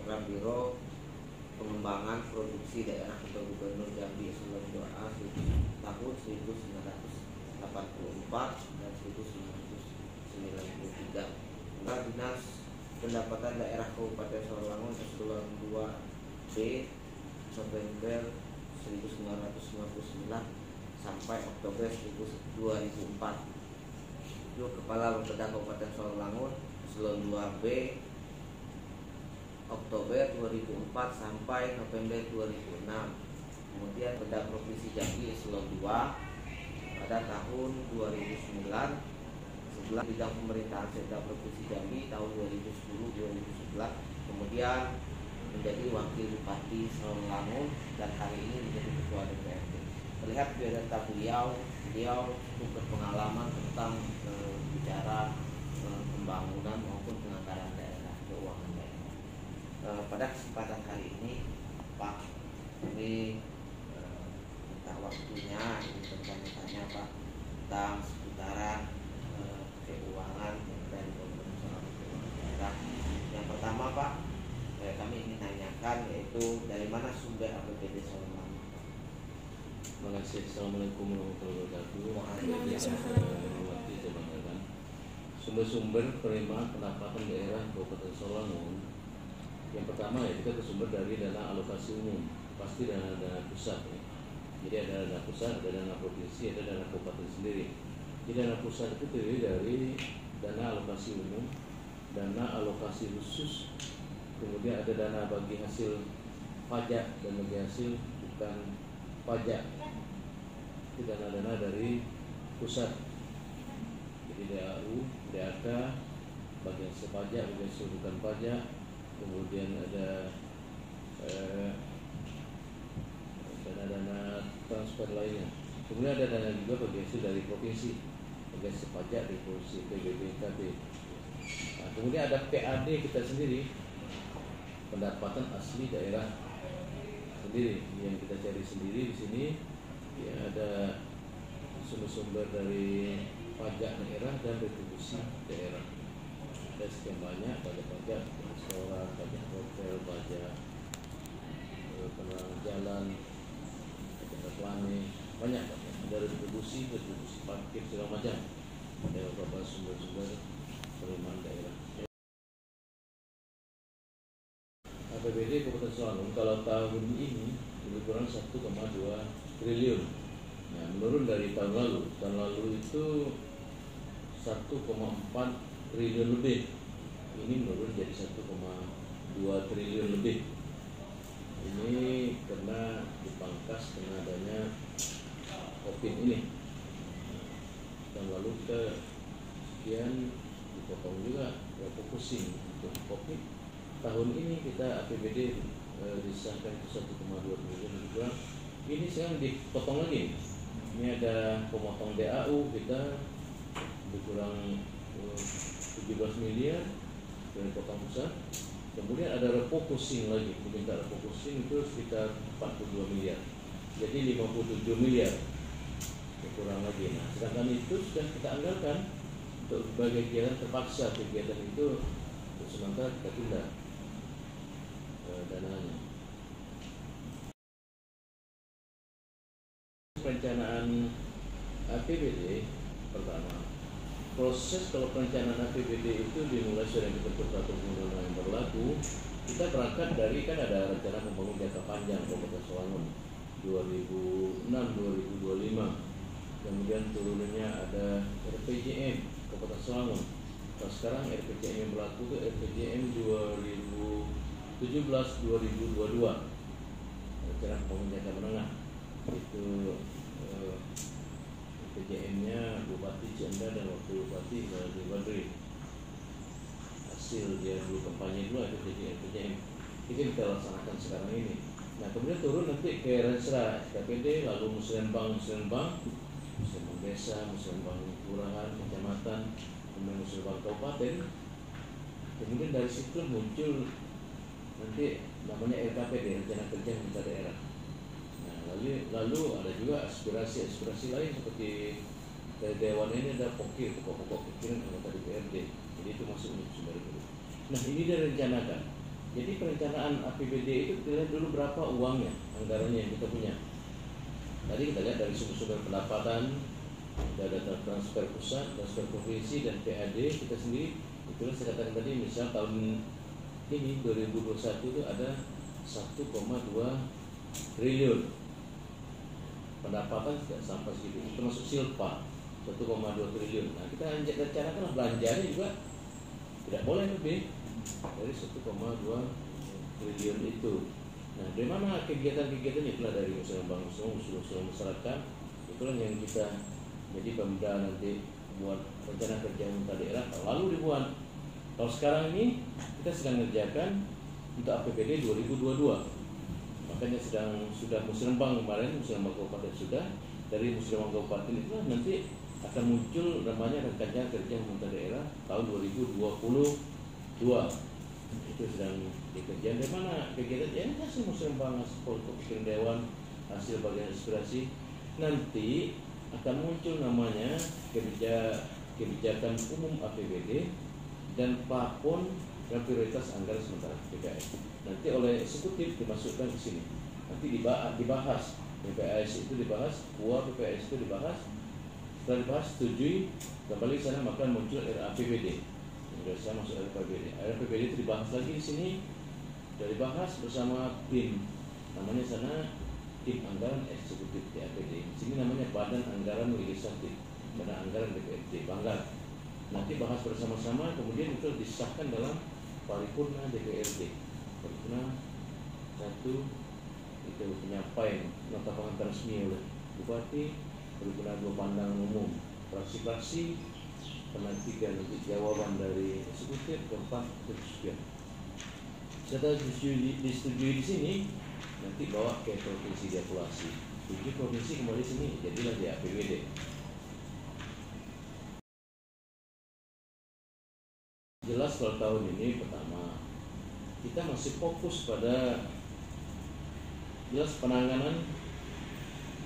program Biro Pengembangan Produksi Daerah Kota Gubernur Jambi Eselon 2A tahun 1984 dan 1993. Dinas Pendapatan Daerah Kabupaten Sarolangun Eselon 2B November 1999 sampai Oktober 2004. Itu Kepala Bapeda Kabupaten Sarolangun Eselon 2B Oktober 2004 sampai November 2006. Kemudian Bapeda Provinsi Jambi Eselon 2 pada tahun 2009, sebelah bidang pemerintahan Bapeda Provinsi Jambi tahun 2010-2011. Kemudian menjadi Wakil Bupati Sarolangun dan hari ini menjadi Ketua DPRD. Terlihat biodata beliau cukup berpengalaman tentang bicara pembangunan maupun penganggaran daerah, keuangan daerah. Pada kesempatan kali ini, Pak, ini minta waktunya ini bertanya-tanya Pak tentang seputaran keuangan dan pembangunan daerah. Yang pertama Pak, kami ingin tanyakan yaitu dari mana sumber APBD Sarolangun? Terima kasih. Assalamualaikum warahmatullahi wabarakatuh. Sumber-sumber penerimaan pendapatan daerah Kabupaten Sarolangun. Yang pertama ya kita bersumber dari dana alokasi umum, pasti dana pusat ya. Jadi ada dana pusat, ada dana provinsi, ada dana kabupaten sendiri. Jadi dana pusat itu terdiri dari dana alokasi umum, dana alokasi khusus, kemudian ada dana bagi hasil pajak dan bagi hasil bukan pajak. Itu dana-dana dari pusat. Jadi DAU, DAK, bagi hasil pajak, bagi hasil bukan pajak. Kemudian ada dana-dana transfer lainnya. Kemudian ada dana juga bagi hasil dari provinsi, bagi hasil pajak dari provinsi PBB, KB. Nah, kemudian ada PAD kita sendiri, pendapatan asli daerah sendiri yang kita cari sendiri di sini. Ya, ada sumber-sumber dari pajak daerah dan retribusi daerah. Ada sekian banyak, pajak restoran, pajak hotel, pajak penerangan jalan, pajak reklame, banyak. Ada retribusi parkir segala macam. Ada beberapa sumber-sumber penerimaan daerah. APBD Kabupaten Sarolangun kalau tahun ini lebih kurang 1,2 triliun. Nah, menurun dari tahun lalu. Tahun lalu itu 1,4 triliun lebih. Ini menurun jadi 1,2 triliun lebih. Ini karena dipangkas karena adanya COVID ini. Tahun lalu kita sekian dipotong juga, refocusing untuk COVID. Tahun ini kita APBD disahkan itu 1,2 triliun lebih kurang. Ini sekarang dipotong lagi. Ini ada pemotong DAU kita lebih kurang 17 miliar dari potong pusat. Kemudian ada refocusing lagi, diminta refocusing itu sekitar 42 miliar. Jadi 57 miliar kurang lagi. Nah, sedangkan itu sudah kita anggarkan untuk berbagai kegiatan terpaksa, kegiatan itu untuk sementara kita tunda dananya. Perencanaan APBD pertama, proses kalau perencanaan APBD itu dimulai sudah dibentuk peraturan undang-undang yang berlaku. Kita berangkat dari kan ada rencana pembangunan jangka panjang Kabupaten Sarolangun 2006-2025. Kemudian turunannya ada RPJM Kabupaten Sarolangun. Nah, sekarang RPJM yang berlaku itu RPJM 2017-2022. Rencana pembangunan jangka menengah itu RPJM-nya Bupati Cianda dan Wakil Bupati Badri. Hasil dia dulu kampanye dulu itu jadi RPJM. Itu kita laksanakan sekarang ini. Nah, kemudian turun nanti ke Rensra, KPD, lalu Muslimbang desa, Muslimbang kelurahan, kecamatan, kemudian Muslimbang kabupaten. Kemudian dari situ muncul nanti namanya RKPD, Rencana Kerja Pemerintah Daerah. Nah, lalu ada juga aspirasi lain seperti dari Dewan ini ada pokok-pokok pikiran anggota DPRD. Jadi itu masuk untuk sumber itu. Nah, ini direncanakan. Jadi perencanaan APBD itu kita lihat dulu berapa uangnya, anggarannya yang kita punya. Tadi kita lihat dari sumber-sumber pendapatan, ada data transfer pusat, transfer provinsi, dan PAD kita sendiri. Itulah saya katakan tadi, misal tahun ini 2021 itu ada 1,2 triliun. Pendapatan tidak sampai segitu, termasuk silpa 1,2 triliun. Nah, kita rencanakan belanjanya juga tidak boleh lebih dari 1,2 triliun itu. Nah, dari mana kegiatan-kegiatan itulah dari usul-usul masyarakat, itulah yang kita jadi Pemda nanti buat rencana kerja pemerintah daerah lalu dibuat. Kalau sekarang ini kita sedang mengerjakan untuk APBD 2022. Makanya sudah musrembang kemarin, musrembang kabupaten sudah. Dari musrembang kabupaten itu nanti akan muncul namanya rencana kerja pemerintah daerah tahun 2022. Itu sedang dikerjakan. Dari mana kegiatan? Ya hasil musrembang, hasil keputusan dewan, hasil bagian aspirasi. Nanti akan muncul namanya kebijakan umum APBD dan plafon dan prioritas anggaran sementara PKS. Nanti oleh eksekutif dimasukkan ke sini. Nanti dibahas PPAS itu dibahas, UA PPAS itu dibahas. Setelah dibahas, setujui, kembali ke sana maka muncul RAPBD. Sudah saya masuk RAPBD. RAPBD itu dibahas lagi di sini. Sudah dibahas bersama tim. Namanya sana tim anggaran eksekutif DAPD. Di sini namanya Badan Anggaran Legislatif, Badan Anggaran DPRD, Banggar. Nanti bahas bersama-sama, kemudian itu disahkan dalam paripurna DPRD. Paripurna 1 itu penyampaian nota pengantar resmi oleh Bupati, paripurna 2 pandangan umum, fraksi-fraksi, karena 3 nanti jawaban dari eksekutif, 4 keputusan. Setelah disetujui di sini, nanti bawa ke provinsi diakulasi. 7 provinsi kembali sini, jadilah di APBD. Jelas kalau tahun ini pertama kita masih fokus pada jelas penanganan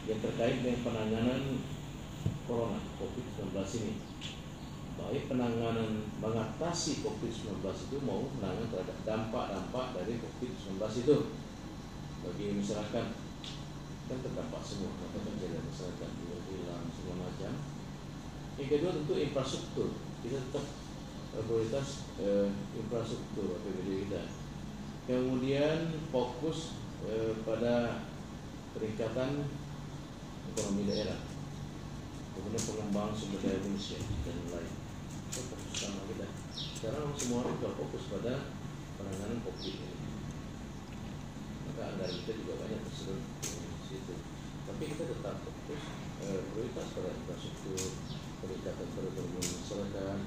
yang terkait dengan penanganan corona COVID-19 ini. Baik penanganan mengatasi COVID-19 itu mau penanganan terhadap dampak-dampak dari COVID-19 itu bagi masyarakat kan terdampak semua, maka terjadi masyarakat juga hilang segala macam. Yang kedua tentu infrastruktur, kita tetap prioritas infrastruktur APBD kita. Kemudian fokus pada peningkatan ekonomi daerah, kemudian pengembangan sumber daya manusia dan lain. Itu fokus utama kita. Sekarang semua orang sudah fokus pada penanganan COVID ini. Maka anggaran kita juga banyak tersedot di situ. Tapi kita tetap fokus prioritas pada infrastruktur, peningkatan perekonomian masyarakat,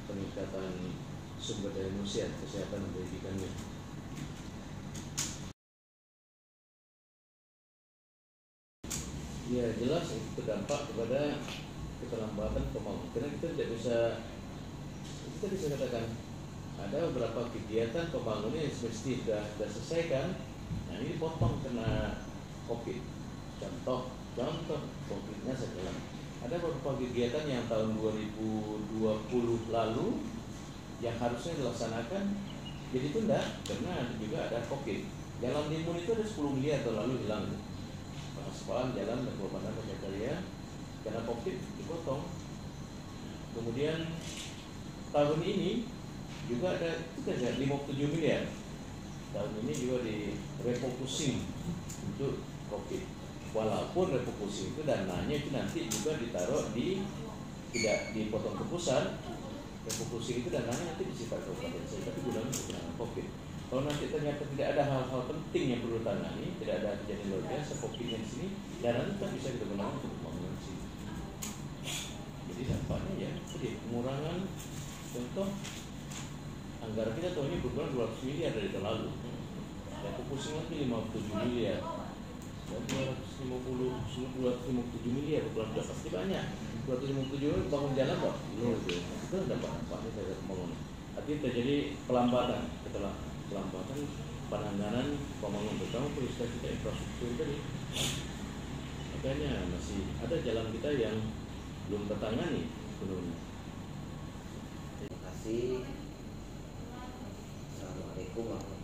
peningkatan sumber daya manusia, kesehatan dan pendidikannya. Ya jelas itu berdampak kepada keterlambatan pembangunan. Karena kita bisa katakan ada beberapa kegiatan pembangunan yang semestinya sudah selesaikan. Nah ini dipotong kena COVID. Contoh COVID-nya setelah ada beberapa kegiatan yang tahun 2020 lalu yang harusnya dilaksanakan jadi tunda karena juga ada COVID. Jalan Timun itu ada 10 miliar tahun lalu hilang. Pengaspalan jalan dan Bandar Pajakarya karena COVID dipotong. Kemudian tahun ini juga ada 57 miliar. Tahun ini juga direfocusing untuk COVID. Walaupun refocusing itu dananya itu nanti juga ditaruh tidak dipotong ke pusat. Refocusing itu dananya nanti disifat kabupaten saja, tapi gunanya untuk penanganan COVID. Kalau nanti ternyata tidak ada hal-hal penting yang perlu tangani, tidak ada kejadian luar biasa COVID-nya di sini, dana itu kan bisa kita gunakan untuk pembangunan di sini. Jadi dampaknya ya, jadi pengurangan. Contoh, anggaran kita tahun ini berkurang 200 miliar dari tahun lalu. Refocusing lagi 57 miliar. Dan 257 miliar berkurang sudah pasti banyak. 257 bangun jalan kok, itu dampak-dampaknya dari pembangunan. Artinya terjadi pelambatan penanganan pembangunan terutama prioritas kita infrastruktur tadi. Makanya masih ada jalan kita yang belum tertangani penuhnya. Terima kasih. Assalamualaikum warahmatullahi wabarakatuh.